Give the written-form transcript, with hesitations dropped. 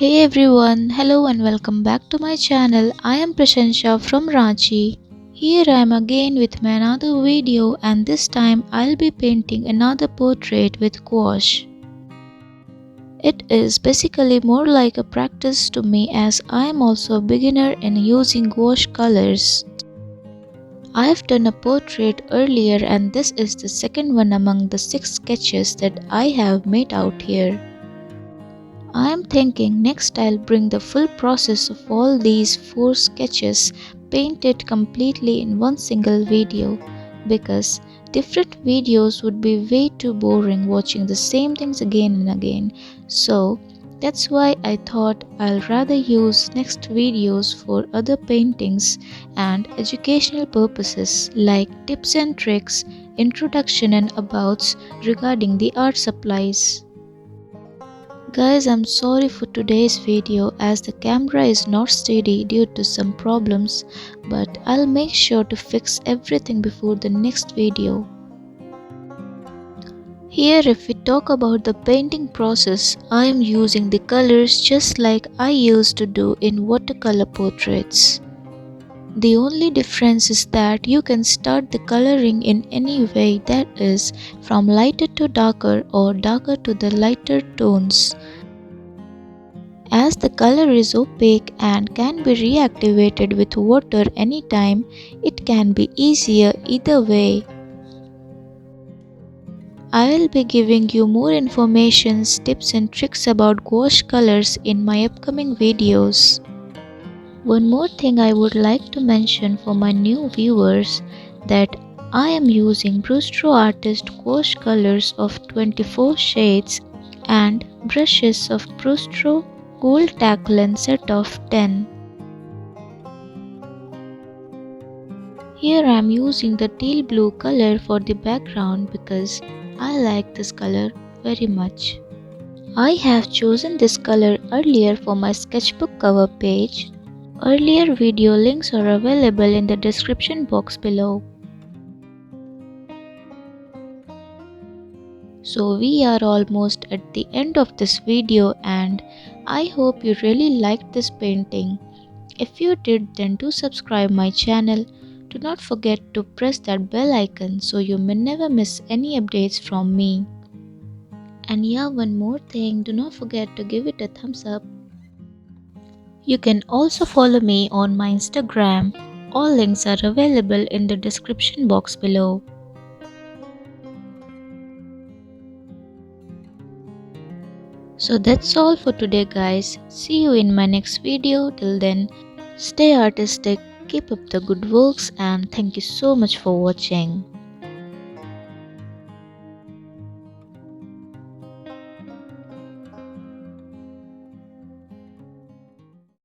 Hey everyone, hello and welcome back to my channel. I am Prashansha from Ranchi. Here I am again with my another video, and this time I'll be painting another portrait with gouache. It is basically more like a practice to me as I am also a beginner in using gouache colors. I have done a portrait earlier and this is the second one among the 6 sketches that I have made out here. I am thinking next I'll bring the full process of all these 4 sketches painted completely in one single video, because different videos would be way too boring watching the same things again and again. So that's why I thought I'll rather use next videos for other paintings and educational purposes like tips and tricks, introduction and abouts regarding the art supplies. Guys, I'm sorry for today's video as the camera is not steady due to some problems, but I'll make sure to fix everything before the next video. Here if we talk about the painting process, I am using the colors just like I used to do in watercolor portraits. The only difference is that you can start the coloring in any way, that is from lighter to darker or darker to the lighter tones. As the color is opaque and can be reactivated with water anytime, it can be easier either way. I will be giving you more information, tips and tricks about gouache colors in my upcoming videos. One more thing I would like to mention for my new viewers, that I am using BRuSTRO Artist gouache colors of 24 shades and brushes of BRuSTRO Gold TAKLON set of 10. Here I am using the teal blue color for the background because I like this color very much. I have chosen this color earlier for my sketchbook cover page. Earlier video links are available in the description box below. So we are almost at the end of this video and I hope you really liked this painting. If you did, then do subscribe my channel. Do not forget to press that bell icon so you may never miss any updates from me. And yeah, one more thing, do not forget to give it a thumbs up. You can also follow me on my Instagram. All links are available in the description box below. So that's all for today guys. See you in my next video. Till then, stay artistic, keep up the good works and thank you so much for watching.